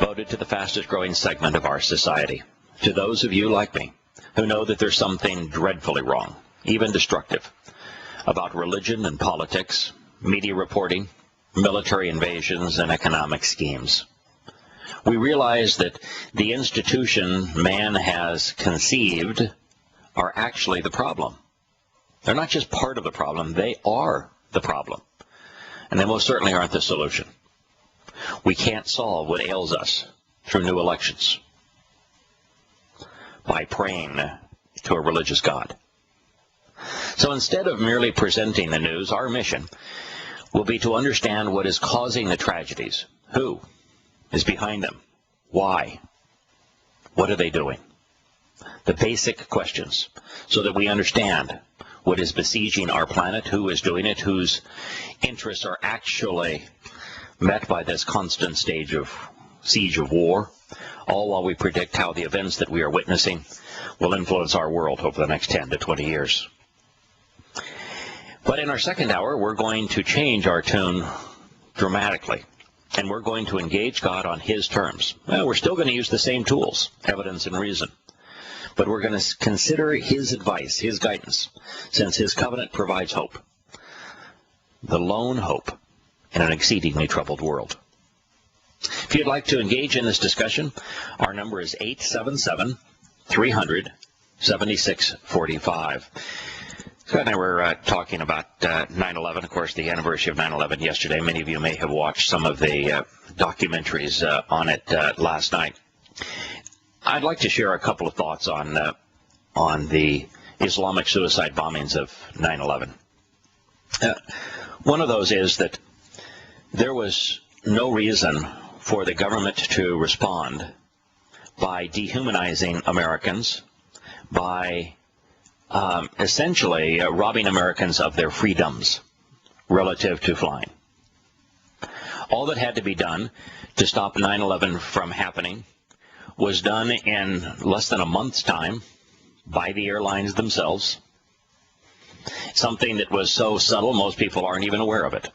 Voted to the fastest growing segment of our society. To those of you like me who know that there's something dreadfully wrong, even destructive, about religion and politics, media reporting, military invasions, and economic schemes. We realize that the institution man has conceived are actually the problem. They're not just part of the problem, they are the problem. And they most certainly aren't the solution. We can't solve what ails us through new elections by praying to a religious God. So instead of merely presenting the news, our mission will be to understand what is causing the tragedies. Who is behind them? Why? What are they doing? The basic questions, so that we understand what is besieging our planet, who is doing it, whose interests are actually met by this constant siege of war, all while we predict how the events that we are witnessing will influence our world over the next 10 to 20 years. But in our second hour, we're going to change our tune dramatically, and we're going to engage God on His terms. Well, we're still going to use the same tools, evidence and reason, but we're going to consider His advice, His guidance, since His covenant provides hope, the lone hope in an exceedingly troubled world. If you'd like to engage in this discussion, our number is 877-300-7645. Scott and I were talking about 9/11, of course, the anniversary of 9/11 yesterday. Many of you may have watched some of the documentaries on it last night. I'd like to share a couple of thoughts on the Islamic suicide bombings of 9/11. One of those is that there was no reason for the government to respond by dehumanizing Americans, by essentially robbing Americans of their freedoms relative to flying. All that had to be done to stop 9/11 from happening was done in less than a month's time by the airlines themselves. Something that was so subtle most people aren't even aware of it.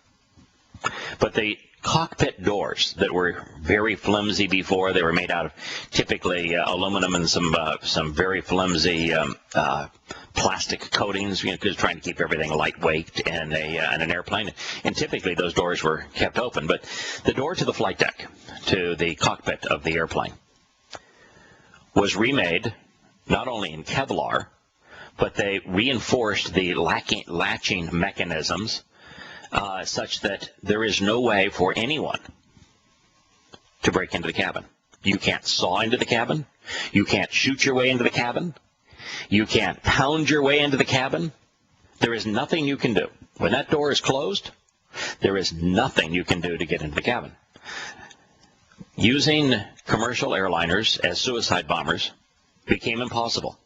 But the cockpit doors that were very flimsy before, they were made out of typically aluminum and some very flimsy plastic coatings, because trying to keep everything lightweight in an airplane. And typically those doors were kept open. But the door to the flight deck, to the cockpit of the airplane, was remade not only in Kevlar, but they reinforced the latching mechanisms such that there is no way for anyone to break into the cabin. You can't saw into the cabin. You can't shoot your way into the cabin. You can't pound your way into the cabin. There is nothing you can do. When that door is closed, there is nothing you can do to get into the cabin. Using commercial airliners as suicide bombers became impossible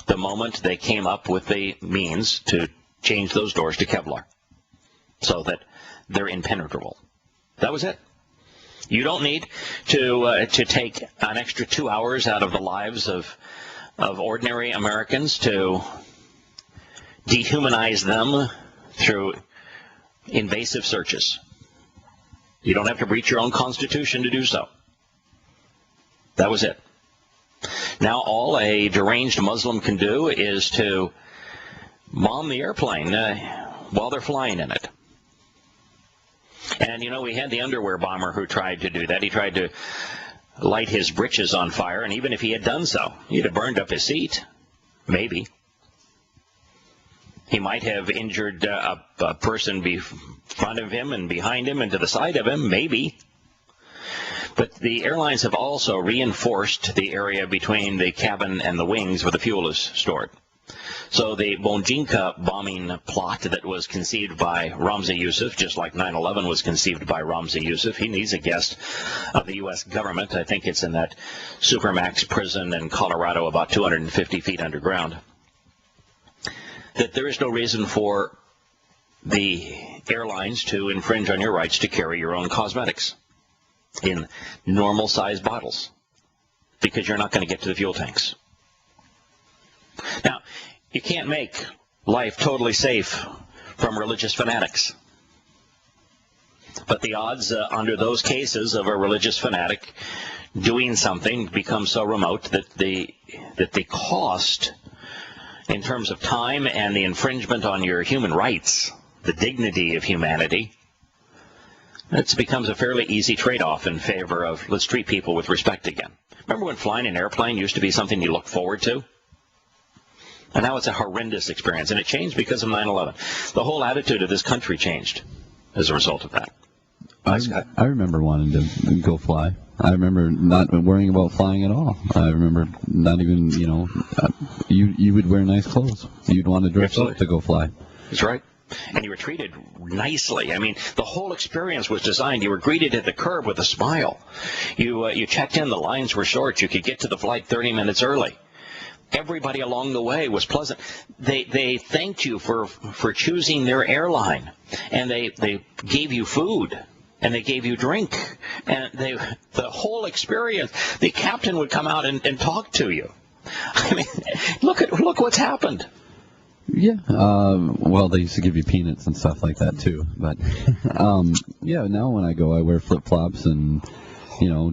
the moment they came up with the means to change those doors to Kevlar so that they're impenetrable. That was it. You don't need to take an extra 2 hours out of the lives of ordinary Americans to dehumanize them through invasive searches. You don't have to breach your own constitution to do so. That was it. Now all a deranged Muslim can do is to bomb the airplane while they're flying in it. And, we had the underwear bomber who tried to do that. He tried to light his breeches on fire, and even if he had done so, he'd have burned up his seat. Maybe. He might have injured a person in front of him and behind him and to the side of him. Maybe. But the airlines have also reinforced the area between the cabin and the wings where the fuel is stored. So the Bonjinka bombing plot that was conceived by Ramzi Youssef, just like 9/11 was conceived by Ramzi Youssef, he's a guest of the U.S. government. I think it's in that Supermax prison in Colorado, about 250 feet underground. That there is no reason for the airlines to infringe on your rights to carry your own cosmetics in normal-sized bottles, because you're not going to get to the fuel tanks. Now, you can't make life totally safe from religious fanatics. But the odds under those cases of a religious fanatic doing something become so remote that the cost in terms of time and the infringement on your human rights, the dignity of humanity, it becomes a fairly easy trade-off in favor of let's treat people with respect again. Remember when flying an airplane used to be something you looked forward to? And now it's a horrendous experience, and it changed because of 9/11. The whole attitude of this country changed as a result of that. I remember wanting to go fly. I remember not worrying about flying at all. I remember not even, you would wear nice clothes. You'd want to dress up to go fly. That's right. And you were treated nicely. I mean, the whole experience was designed. You were greeted at the curb with a smile. You checked in. The lines were short. You could get to the flight 30 minutes early. Everybody along the way was pleasant. They thanked you for choosing their airline, and they gave you food, and they gave you drink, and the whole experience. The captain would come out and talk to you. I mean, look what's happened. Yeah. Well, they used to give you peanuts and stuff like that too. But yeah, now when I go, I wear flip-flops and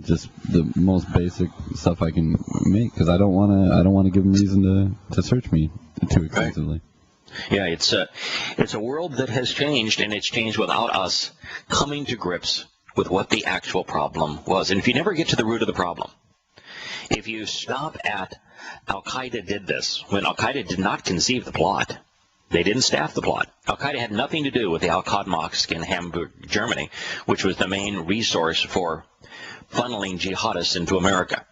just the most basic stuff I can make because I don't want to give them reason to search me too extensively. Yeah, it's a world that has changed, and it's changed without us coming to grips with what the actual problem was. And if you never get to the root of the problem, if you stop at Al-Qaeda did this, when Al-Qaeda did not conceive the plot, they didn't staff the plot. Al-Qaeda had nothing to do with the Al-Quds Mosque in Hamburg, Germany, which was the main resource for funneling jihadists into America.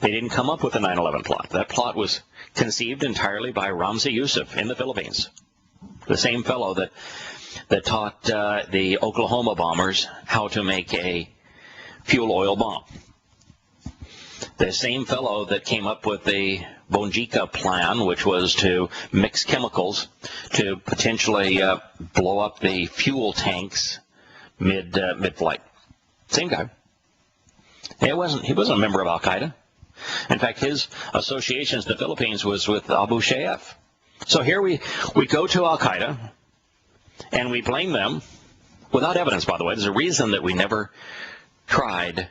They didn't come up with the 9/11 plot. That plot was conceived entirely by Ramzi Youssef in the Philippines, the same fellow that taught the Oklahoma bombers how to make a fuel oil bomb. The same fellow that came up with the Bonjica plan, which was to mix chemicals to potentially blow up the fuel tanks mid-flight. Same guy. He wasn't a member of Al-Qaeda. In fact, his associations in the Philippines was with Abu Shayyaf. So here we go to Al-Qaeda, and we blame them without evidence, by the way. There's a reason that we never tried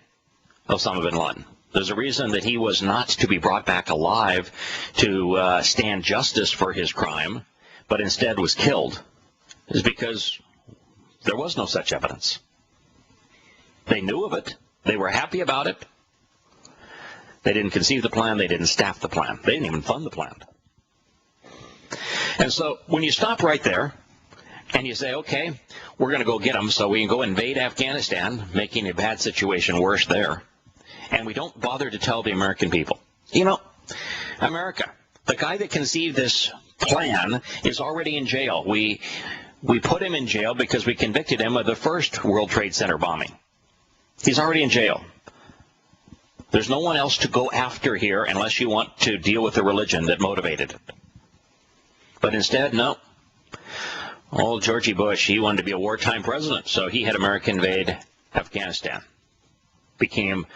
Osama bin Laden. There's a reason that he was not to be brought back alive to stand justice for his crime, but instead was killed, is because there was no such evidence. They knew of it. They were happy about it. They didn't conceive the plan. They didn't staff the plan. They didn't even fund the plan. And so when you stop right there and you say, okay, we're going to go get them so we can go invade Afghanistan, making a bad situation worse there, and we don't bother to tell the American people. America, the guy that conceived this plan is already in jail. We put him in jail because we convicted him of the first World Trade Center bombing. He's already in jail. There's no one else to go after here unless you want to deal with the religion that motivated it. But instead, no. Old Georgie Bush, he wanted to be a wartime president, so he had America invade Afghanistan. Became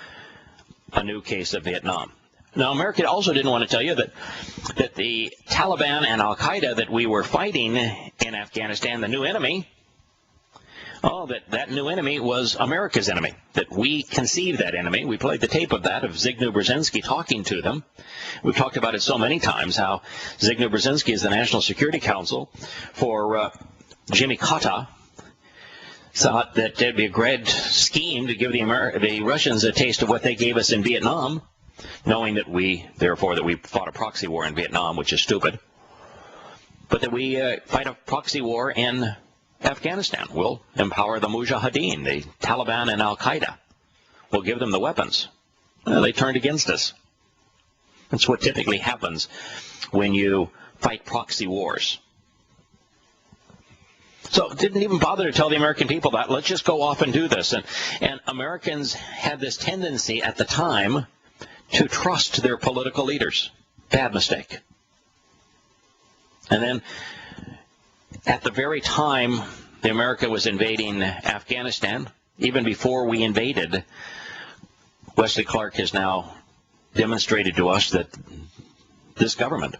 a new case of Vietnam. Now, America also didn't want to tell you that the Taliban and Al-Qaeda that we were fighting in Afghanistan, the new enemy, that new enemy was America's enemy, that we conceived that enemy. We played the tape of that, of Zbigniew Brzezinski talking to them. We've talked about it so many times, how Zbigniew Brzezinski is the National Security Council for Jimmy Carter, thought that it'd be a great scheme to give the Russians a taste of what they gave us in Vietnam, knowing that we fought a proxy war in Vietnam, which is stupid, but that we fight a proxy war in Afghanistan. We'll empower the Mujahideen, the Taliban and Al-Qaeda. We'll give them the weapons. Well, they turned against us. That's what typically happens when you fight proxy wars. So didn't even bother to tell the American people that. Let's just go off and do this. And Americans had this tendency at the time to trust their political leaders. Bad mistake. And then at the very time the America was invading Afghanistan, even before we invaded, Wesley Clark has now demonstrated to us that this government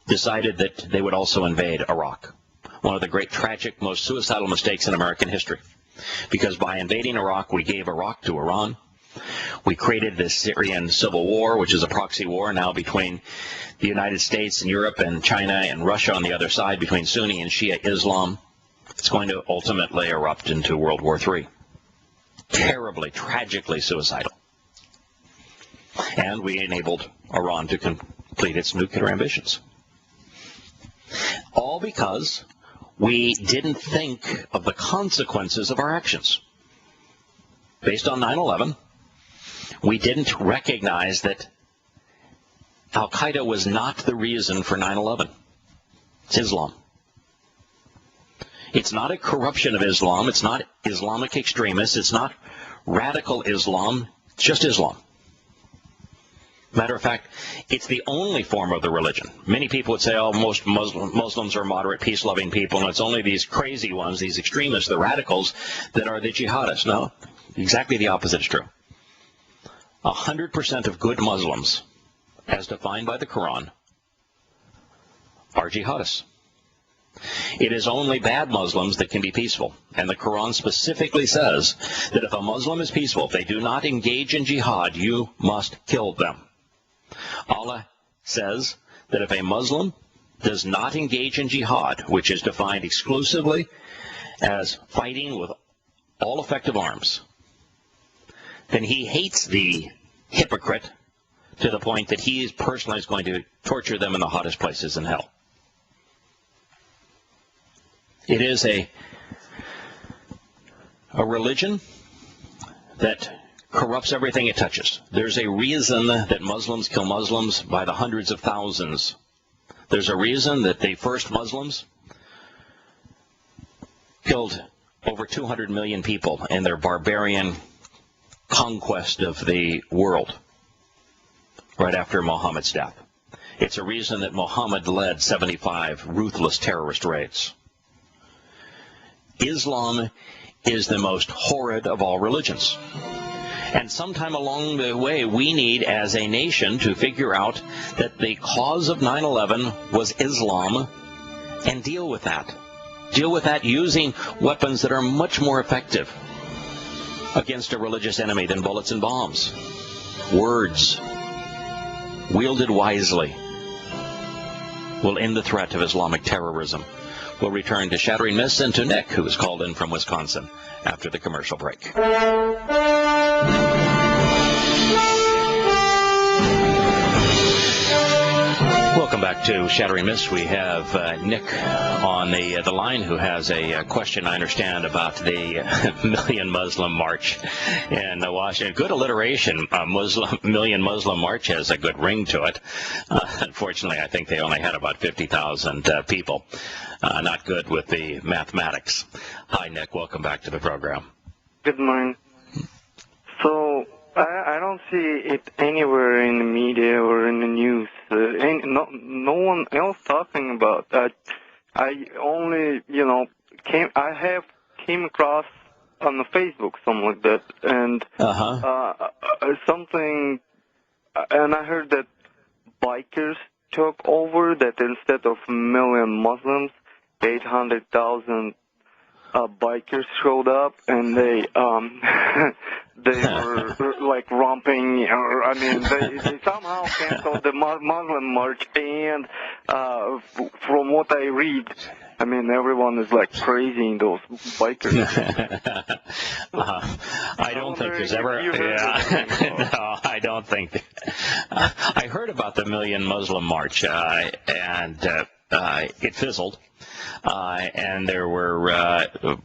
decided that they would also invade Iraq. One of the great tragic, most suicidal mistakes in American history. Because by invading Iraq, we gave Iraq to Iran. We created the Syrian civil war, which is a proxy war now between the United States and Europe and China and Russia on the other side, between Sunni and Shia Islam. It's going to ultimately erupt into World War III. Terribly, tragically suicidal. And we enabled Iran to complete its nuclear ambitions. All because we didn't think of the consequences of our actions. Based on 9/11, we didn't recognize that Al-Qaeda was not the reason for 9/11. It's Islam. It's not a corruption of Islam. It's not Islamic extremists. It's not radical Islam. It's just Islam. Matter of fact, it's the only form of the religion. Many people would say, oh, most Muslims are moderate, peace-loving people, and it's only these crazy ones, these extremists, the radicals, that are the jihadists. No, exactly the opposite is true. 100% of good Muslims, as defined by the Quran, are jihadists. It is only bad Muslims that can be peaceful. And the Quran specifically says that if a Muslim is peaceful, if they do not engage in jihad, you must kill them. Allah says that if a Muslim does not engage in jihad, which is defined exclusively as fighting with all effective arms, then he hates the hypocrite to the point that he personally is going to torture them in the hottest places in hell. It is a religion that corrupts everything it touches. There's a reason that Muslims kill Muslims by the hundreds of thousands. There's a reason that the first Muslims killed over 200 million people in their barbarian conquest of the world right after Muhammad's death. It's a reason that Muhammad led 75 ruthless terrorist raids. Islam is the most horrid of all religions. And sometime along the way, we need, as a nation, to figure out that the cause of 9/11 was Islam and deal with that. Deal with that using weapons that are much more effective against a religious enemy than bullets and bombs. Words, wielded wisely, will end the threat of Islamic terrorism. We'll return to Shattering Myths and to Nick, who is called in from Wisconsin, after the commercial break. Welcome back to Shattering Myths. We have Nick on the line, who has a question, I understand, about the Million Muslim March in Washington. Good alliteration. Million Muslim March has a good ring to it. Unfortunately, I think they only had about 50,000 people. Not good with the mathematics. Hi, Nick. Welcome back to the program. Good morning. So I don't see it anywhere in the media or in the news. No one else talking about that. I only, came across on the Facebook something like that, and something, and I heard that bikers took over. That instead of a million Muslims, 800,000 bikers showed up, and they were like romping, or they somehow canceled the Muslim march. And from what I read, everyone is like praising those bikers. I don't think there's ever. No, I don't think. I heard about the Million Muslim March, and it fizzled. And there were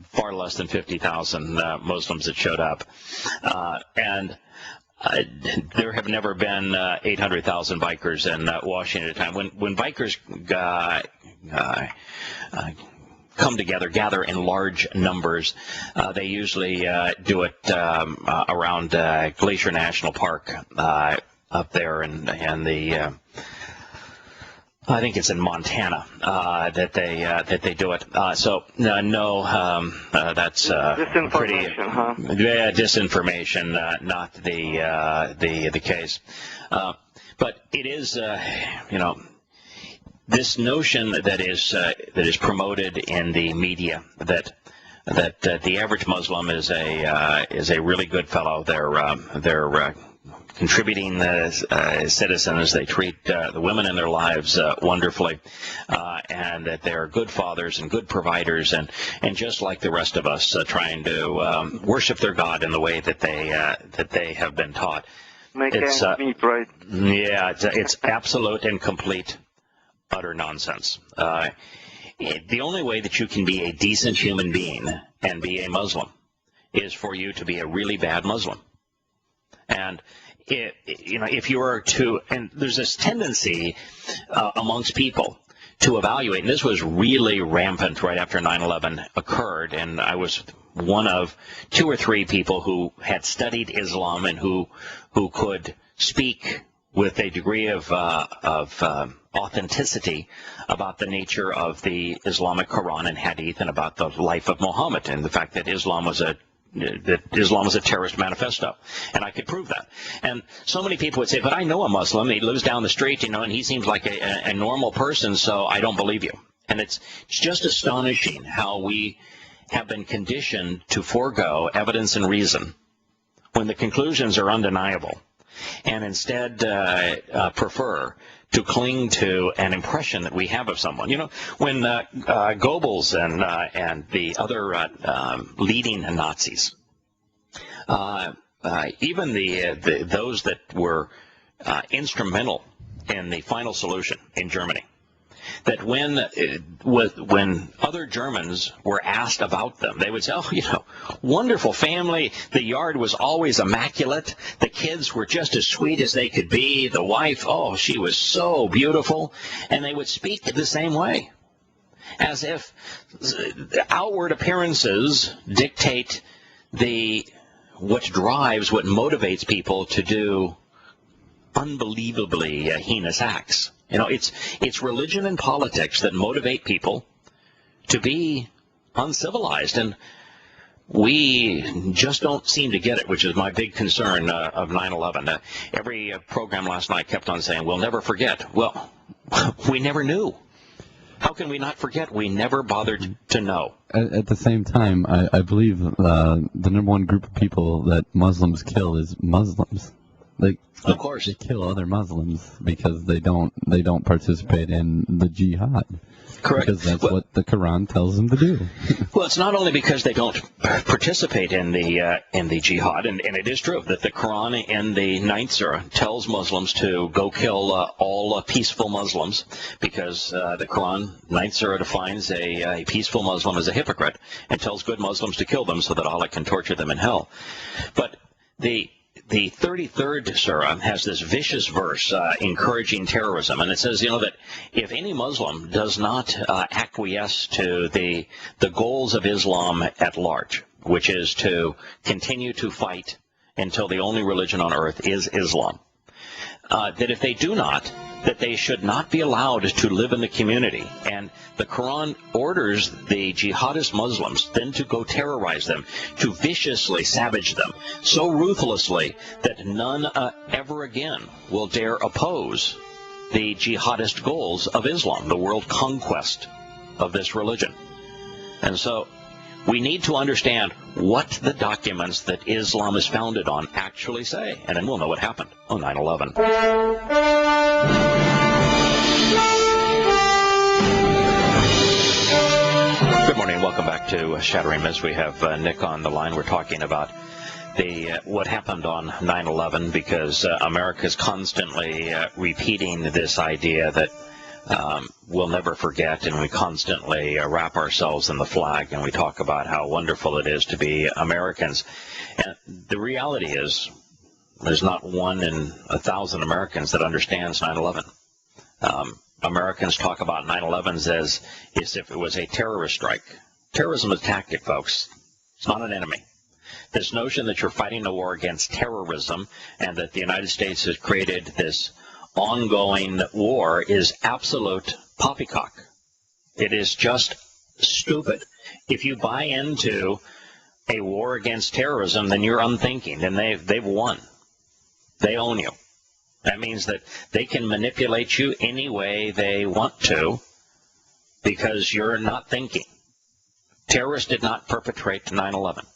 far less than 50,000 Muslims that showed up. And there have never been 800,000 bikers in Washington at a time. When bikers come together, gather in large numbers, they usually do it around Glacier National Park up there in the... I think it's in Montana that they do it. That's pretty disinformation, not the case. But it is this notion that is promoted in the media that that the average Muslim is a really good fellow. They're contributing citizens. They treat the women in their lives wonderfully, and that they're good fathers and good providers, and just like the rest of us, trying to worship their God in the way that they have been taught. It's meat, right? Yeah, it's absolute and complete, utter nonsense. The only way that you can be a decent human being and be a Muslim is for you to be a really bad Muslim. And if you were to, and there's this tendency amongst people to evaluate, and this was really rampant right after 9/11 occurred, and I was one of 2 or 3 people who had studied Islam and who could speak with a degree of authenticity about the nature of the Islamic Quran and Hadith, and about the life of Muhammad, and the fact that Islam was a terrorist manifesto, and I could prove that. And so many people would say, but I know a Muslim, he lives down the street, and he seems like a normal person, so I don't believe you. And it's just astonishing how we have been conditioned to forego evidence and reason when the conclusions are undeniable, and instead prefer to cling to an impression that we have of someone. When Goebbels and the other leading Nazis, even those that were instrumental in the final solution in Germany, that when other Germans were asked about them, they would say, wonderful family, the yard was always immaculate, the kids were just as sweet as they could be, the wife, she was so beautiful, and they would speak the same way, as if outward appearances dictate what motivates people to do unbelievably heinous acts. It's religion and politics that motivate people to be uncivilized, and we just don't seem to get it, which is my big concern of 9/11. Every program last night kept on saying, we'll never forget. Well, we never knew. How can we not forget? We never bothered to know. At the same time, I believe the number one group of people that Muslims kill is Muslims. Of course, they kill other Muslims because they don't participate in the jihad. Correct. Because that's what the Quran tells them to do. Well, it's not only because they don't participate in the jihad, and it is true that the Quran in the 9th surah tells Muslims to go kill all peaceful Muslims, because the Quran 9th surah defines a peaceful Muslim as a hypocrite and tells good Muslims to kill them so that Allah can torture them in hell. But the 33rd surah has this vicious verse encouraging terrorism, and it says, that if any Muslim does not acquiesce to the goals of Islam at large, which is to continue to fight until the only religion on earth is Islam, that if they do not, that they should not be allowed to live in the community. And the Quran orders the jihadist Muslims then to go terrorize them, to viciously savage them, so ruthlessly that none ever again will dare oppose the jihadist goals of Islam, the world conquest of this religion. And so we need to understand what the documents that Islam is founded on actually say, and then we'll know what happened on 9/11. Good morning. Welcome back to Shattering Myths. We have Nick on the line. We're talking about what happened on 9/11, because America's constantly repeating this idea that we'll never forget, and we constantly wrap ourselves in the flag, and we talk about how wonderful it is to be Americans. And the reality is, there's not 1 in 1,000 Americans that understands 9/11. Americans talk about 9/11 as if it was a terrorist strike. Terrorism is a tactic, folks. It's not an enemy. This notion that you're fighting a war against terrorism and that the United States has created this ongoing war is absolute poppycock. It is just stupid. If you buy into a war against terrorism, then you're unthinking, and they've won. They own you. That means that they can manipulate you any way they want to, because you're not thinking. Terrorists did not perpetrate 9/11.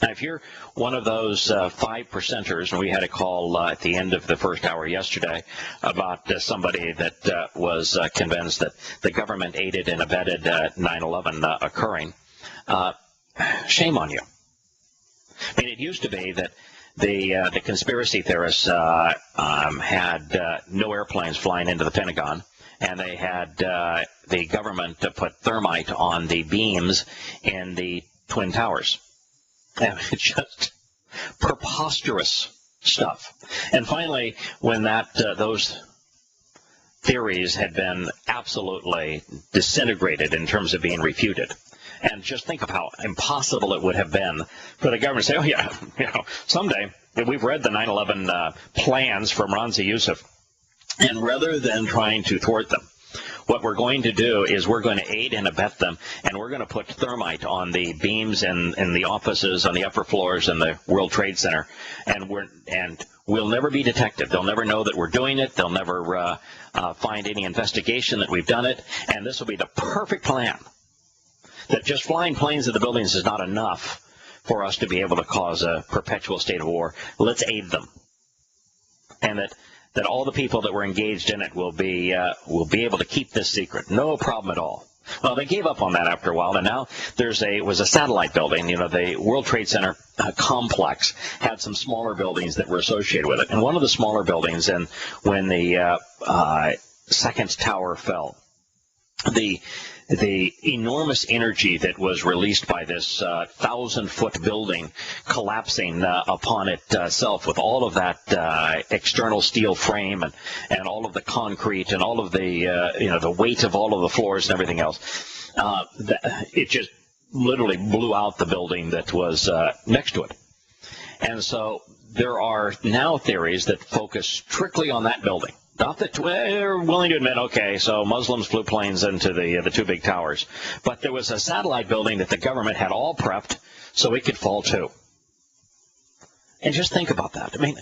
Now, if you're one of those 5%ers, and we had a call at the end of the first hour yesterday about somebody that was convinced that the government aided and abetted 9/11 occurring, shame on you. I mean, it used to be that the conspiracy theorists had no airplanes flying into the Pentagon, and they had the government to put thermite on the beams in the Twin Towers. And it's just preposterous stuff. And finally, when those theories had been absolutely disintegrated in terms of being refuted, and just think of how impossible it would have been for the government to say, oh yeah, someday, we've read the 9/11 plans from Ranzi Youssef, and rather than trying to thwart them, what we're going to do is we're going to aid and abet them, and we're going to put thermite on the beams and the offices on the upper floors in the World Trade Center, and we'll never be detected. They'll never know that we're doing it. They'll never find any investigation that we've done it, and this will be the perfect plan. That just flying planes at the buildings is not enough for us to be able to cause a perpetual state of war. Let's aid them, and that all the people that were engaged in it will be able to keep this secret. No problem at all. Well, they gave up on that after a while, and now it was a satellite building. The World Trade Center complex had some smaller buildings that were associated with it, and one of the smaller buildings, and when the second tower fell, the enormous energy that was released by this 1,000-foot building collapsing upon itself with all of that external steel frame and all of the concrete and all of the weight of all of the floors and everything else, it just literally blew out the building that was next to it. And so there are now theories that focus strictly on that building. Not that we're willing to admit, okay, so Muslims flew planes into the two big towers. But there was a satellite building that the government had all prepped so it could fall too. And just think about that. I mean,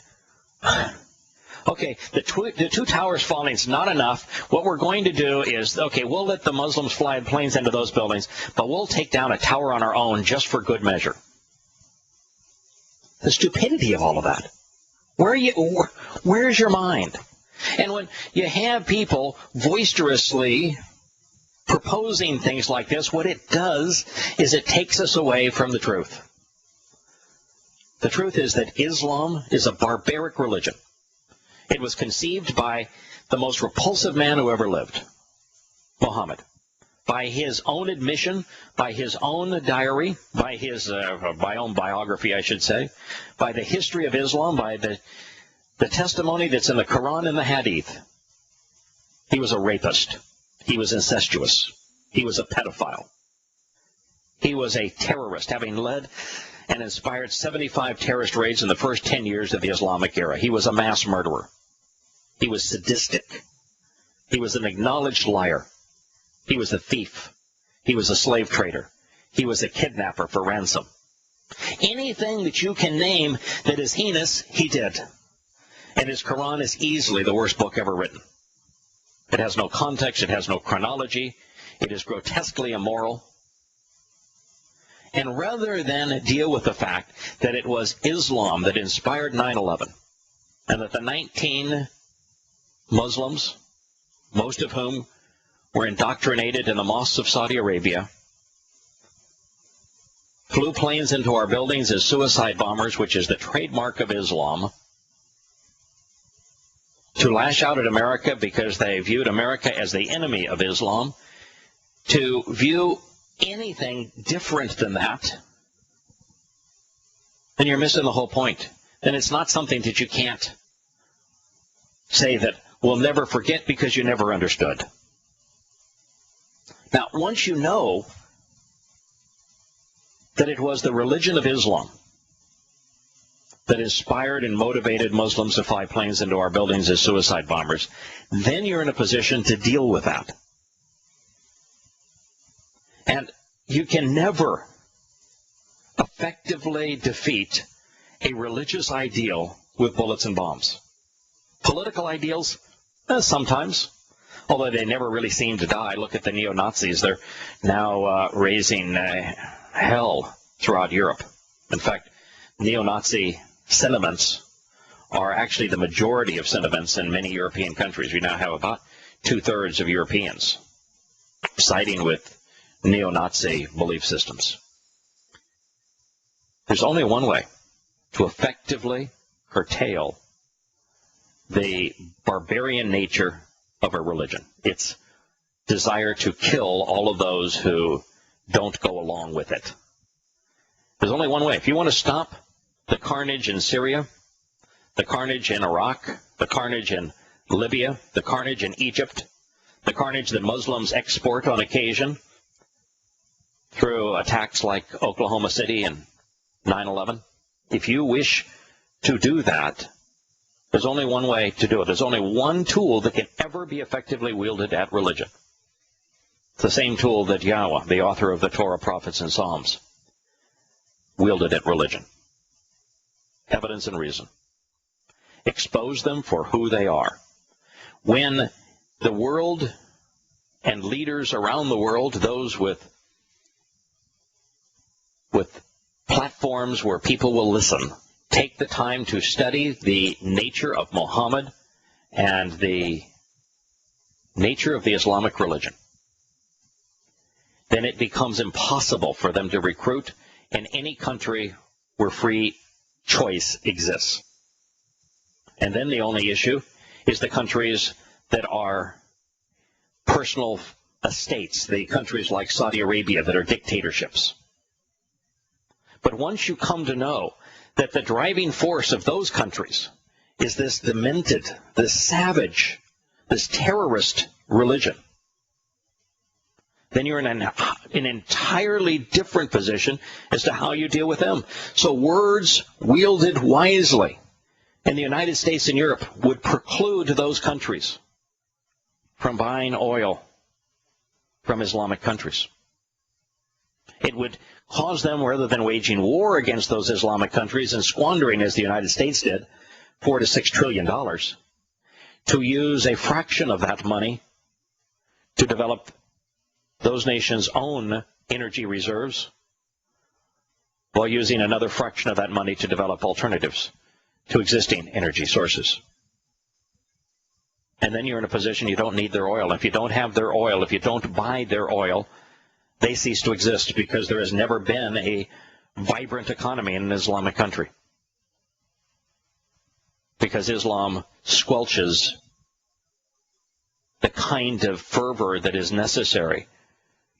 okay, the two towers falling is not enough. What we're going to do is, okay, we'll let the Muslims fly planes into those buildings, but we'll take down a tower on our own just for good measure. The stupidity of all of that. Where's your mind? And when you have people boisterously proposing things like this, what it does is it takes us away from the truth. The truth is that Islam is a barbaric religion. It was conceived by the most repulsive man who ever lived, Muhammad. By his own admission, by his own diary, by his own biography, I should say, by the history of Islam, by the testimony that's in the Quran and the Hadith. He was a rapist. He was incestuous. He was a pedophile. He was a terrorist, having led and inspired 75 terrorist raids in the first 10 years of the Islamic era. He was a mass murderer. He was sadistic. He was an acknowledged liar. He was a thief. He was a slave trader. He was a kidnapper for ransom. Anything that you can name that is heinous, he did. And his Quran is easily the worst book ever written. It has no context. It has no chronology. It is grotesquely immoral. And rather than deal with the fact that it was Islam that inspired 9/11, and that the 19 Muslims, most of whom were indoctrinated in the mosques of Saudi Arabia, flew planes into our buildings as suicide bombers, which is the trademark of Islam, to lash out at America because they viewed America as the enemy of Islam, to view anything different than that, then you're missing the whole point. Then it's not something that you can't say that we'll never forget because you never understood. Now, once you know that it was the religion of Islam that inspired and motivated Muslims to fly planes into our buildings as suicide bombers, then you're in a position to deal with that. And you can never effectively defeat a religious ideal with bullets and bombs. Political ideals, sometimes. although they never really seem to die. Look at the neo-Nazis. They're now raising hell throughout Europe. In fact, neo-Nazi sentiments are actually the majority of sentiments in many European countries. We now have about 2/3 of Europeans siding with neo-Nazi belief systems. There's only one way to effectively curtail the barbarian nature of a religion. Its desire to kill all of those who don't go along with it. There's only one way. If you want to stop the carnage in Syria, the carnage in Iraq, the carnage in Libya, the carnage in Egypt, the carnage that Muslims export on occasion through attacks like Oklahoma City and 9/11, if you wish to do that, there's only one way to do it. There's only one tool that can ever be effectively wielded at religion. It's the same tool that Yahowah, the author of the Torah, prophets, and Psalms, wielded at religion. Evidence and reason. Expose them for who they are. When the world and leaders around the world, those with platforms where people will listen, take the time to study the nature of Muhammad and the nature of the Islamic religion, then it becomes impossible for them to recruit in any country where free choice exists. And then the only issue is the countries that are personal estates, the countries like Saudi Arabia that are dictatorships. But once you come to know that the driving force of those countries is this demented, this savage, this terrorist religion, then you're in an entirely different position as to how you deal with them. So words wielded wisely in the United States and Europe would preclude those countries from buying oil from Islamic countries. It would cause them, rather than waging war against those Islamic countries and squandering, as the United States did, $4 to $6 trillion, to use a fraction of that money to develop those nations' own energy reserves, while using another fraction of that money to develop alternatives to existing energy sources. And then you're in a position you don't need their oil. If you don't have their oil, if you don't buy their oil, they cease to exist, because there has never been a vibrant economy in an Islamic country. Because Islam squelches the kind of fervor that is necessary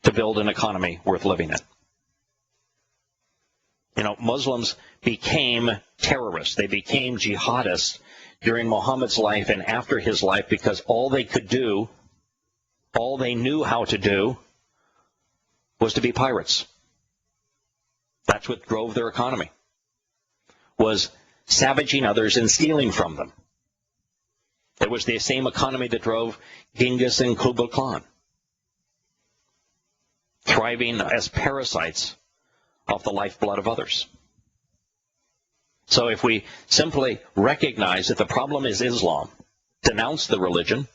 to build an economy worth living in. You know, Muslims became terrorists. They became jihadists during Muhammad's life and after his life, because all they could do, all they knew how to do, was to be pirates. That's what drove their economy, was savaging others and stealing from them. It was the same economy that drove Genghis and Kublai Khan, thriving as parasites off the lifeblood of others. So if we simply recognize that the problem is Islam, denounce the religion,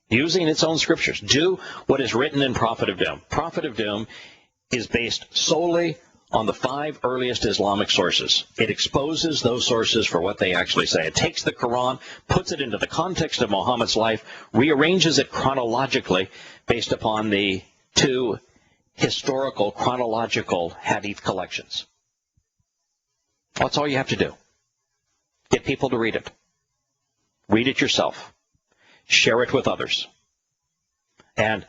using its own scriptures, do what is written in Prophet of Doom. Prophet of Doom is based solely on the 5 earliest Islamic sources. It exposes those sources for what they actually say. It takes the Quran, puts it into the context of Muhammad's life, rearranges it chronologically based upon the 2 historical chronological hadith collections. That's all you have to do. Get people to read it. Read it yourself. Share it with others. And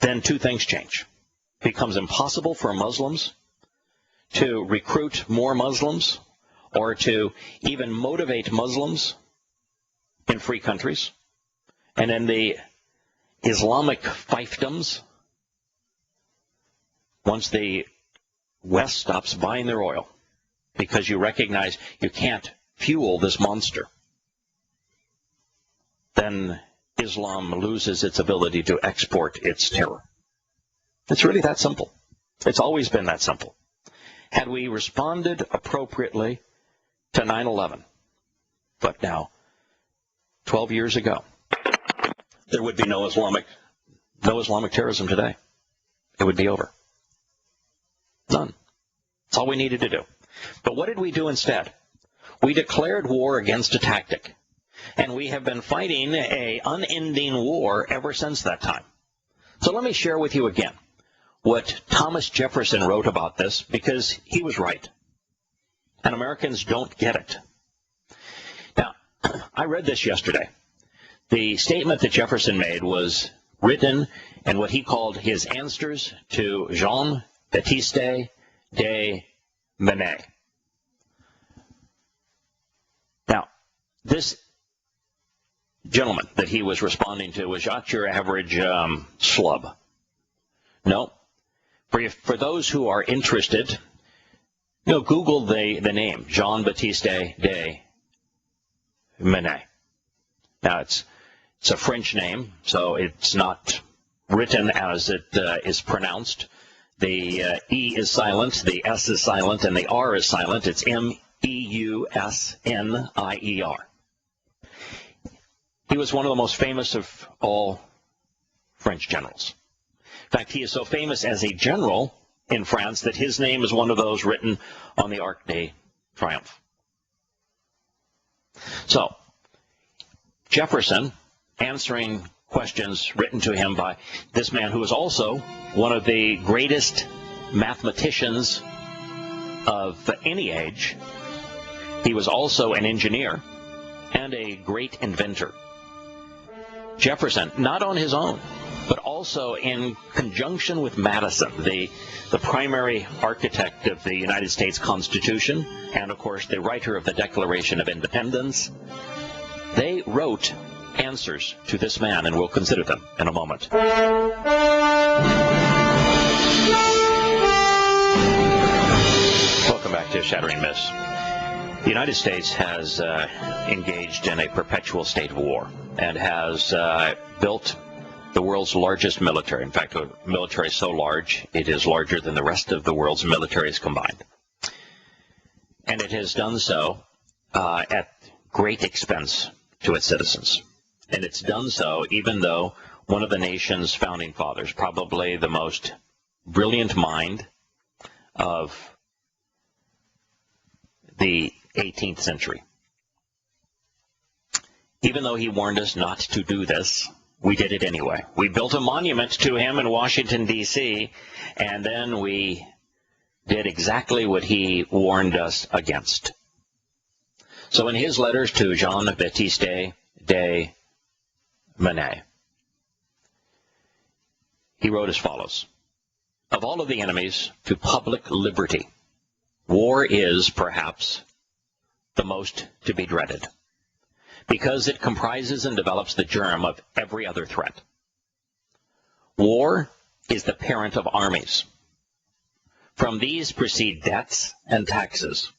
then 2 things change. It becomes impossible for Muslims to recruit more Muslims or to even motivate Muslims in free countries. And in the Islamic fiefdoms, once the West stops buying their oil, because you recognize you can't fuel this monster, then Islam loses its ability to export its terror. It's really that simple. It's always been that simple. Had we responded appropriately to 9/11, but now, 12 years ago, there would be no Islamic terrorism today. It would be over. None. That's all we needed to do. But what did we do instead? We declared war against a tactic. And we have been fighting an unending war ever since that time. So let me share with you again what Thomas Jefferson wrote about this, because he was right. And Americans don't get it. Now, I read this yesterday. The statement that Jefferson made was written in what he called his answers to Jean-Baptiste de Manet. Now, this gentleman that he was responding to was not your average schlub. No. For those who are interested, Google the name, Jean-Baptiste de Manet. Now, it's a French name, so it's not written as it is pronounced. The E is silent, the S is silent, and the R is silent. It's Meusnier. He was one of the most famous of all French generals. In fact, he is so famous as a general in France that his name is one of those written on the Arc de Triomphe. So, Jefferson answering questions written to him by this man who was also one of the greatest mathematicians of any age. He was also an engineer and a great inventor. Jefferson, not on his own, but also in conjunction with Madison, the primary architect of the United States Constitution, and of course the writer of the Declaration of Independence, they wrote answers to this man, and we'll consider them in a moment. Welcome back to Shattering Myths. The United States has engaged in a perpetual state of war and has built the world's largest military. In fact, a military so large, it is larger than the rest of the world's militaries combined. And it has done so at great expense to its citizens. And it's done so even though one of the nation's founding fathers, probably the most brilliant mind of the 18th century, even though he warned us not to do this, we did it anyway. We built a monument to him in Washington, D.C., and then we did exactly what he warned us against. So in his letters to Jean-Baptiste de Manet, he wrote as follows: "Of all of the enemies to public liberty, war is, perhaps, the most to be dreaded, because it comprises and develops the germ of every other threat. War is the parent of armies. From these proceed debts and taxes.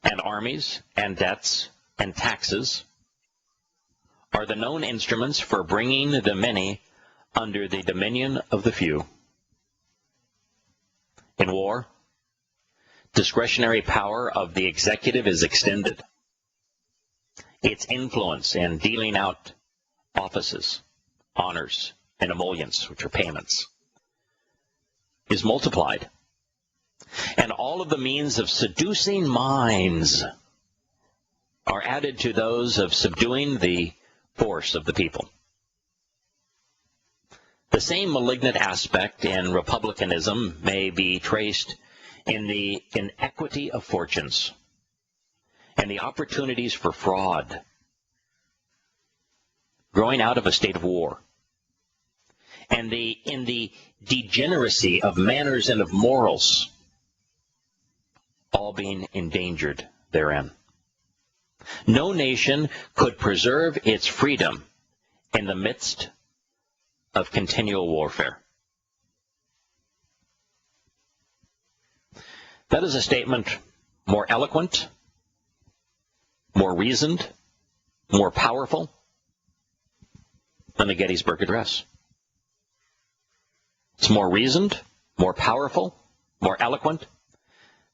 And armies and debts and taxes are the known instruments for bringing the many under the dominion of the few. In war, discretionary power of the executive is extended. Its influence in dealing out offices, honors, and emoluments, which are payments, is multiplied. And all of the means of seducing minds are added to those of subduing the force of the people. The same malignant aspect in republicanism may be traced in the inequity of fortunes and the opportunities for fraud growing out of a state of war, and in the degeneracy of manners and of morals, all being endangered therein. No nation could preserve its freedom in the midst of continual warfare." That is a statement more eloquent, more reasoned, more powerful than the Gettysburg Address. It's more reasoned, more powerful, more eloquent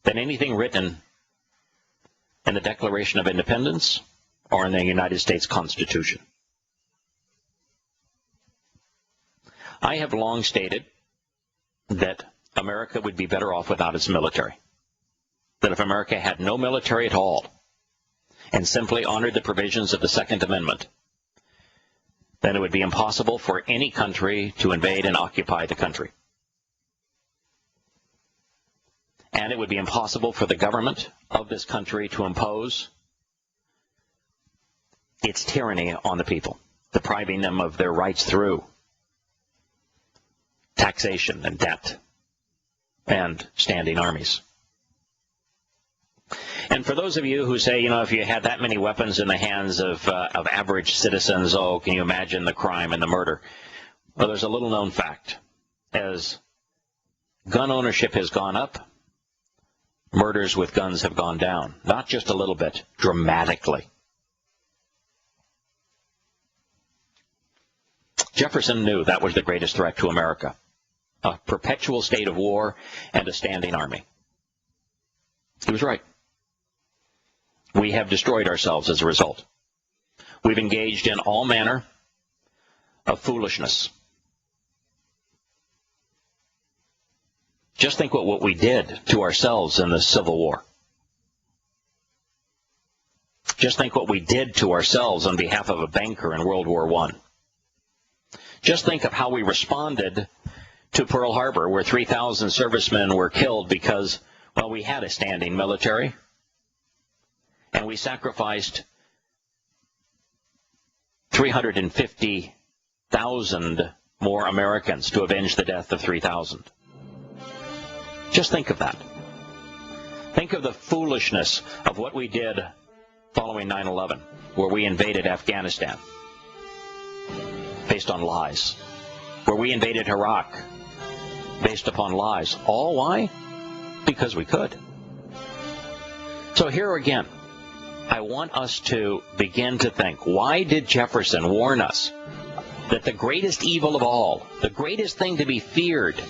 than anything written in the Declaration of Independence or in the United States Constitution. I have long stated that America would be better off without its military. That if America had no military at all and simply honored the provisions of the Second Amendment, then it would be impossible for any country to invade and occupy the country. And it would be impossible for the government of this country to impose its tyranny on the people, depriving them of their rights through taxation and debt and standing armies. And for those of you who say, if you had that many weapons in the hands of average citizens, can you imagine the crime and the murder? Well, there's a little known fact. As gun ownership has gone up, murders with guns have gone down. Not just a little bit, dramatically. Jefferson knew that was the greatest threat to America. A perpetual state of war and a standing army. He was right. We have destroyed ourselves as a result. We've engaged in all manner of foolishness. Just think what we did to ourselves in the Civil War. Just think what we did to ourselves on behalf of a banker in World War I. Just think of how we responded to Pearl Harbor, where 3,000 servicemen were killed because, we had a standing military, and we sacrificed 350,000 more Americans to avenge the death of 3,000. Just think of that. Think of the foolishness of what we did following 9/11, where we invaded Afghanistan based on lies, where we invaded Iraq based upon lies. All why? Because we could. So here again, I want us to begin to think, why did Jefferson warn us that the greatest evil of all, the greatest thing to be feared,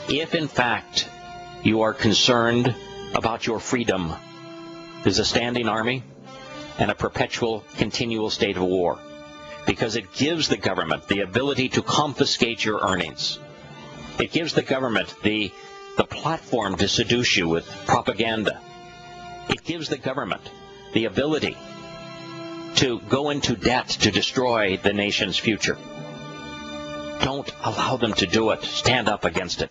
if in fact you are concerned about your freedom, is a standing army and a perpetual, continual state of war? Because it gives the government the ability to confiscate your earnings. It gives the government the platform to seduce you with propaganda. It gives the government the ability to go into debt to destroy the nation's future. Don't allow them to do it. Stand up against it.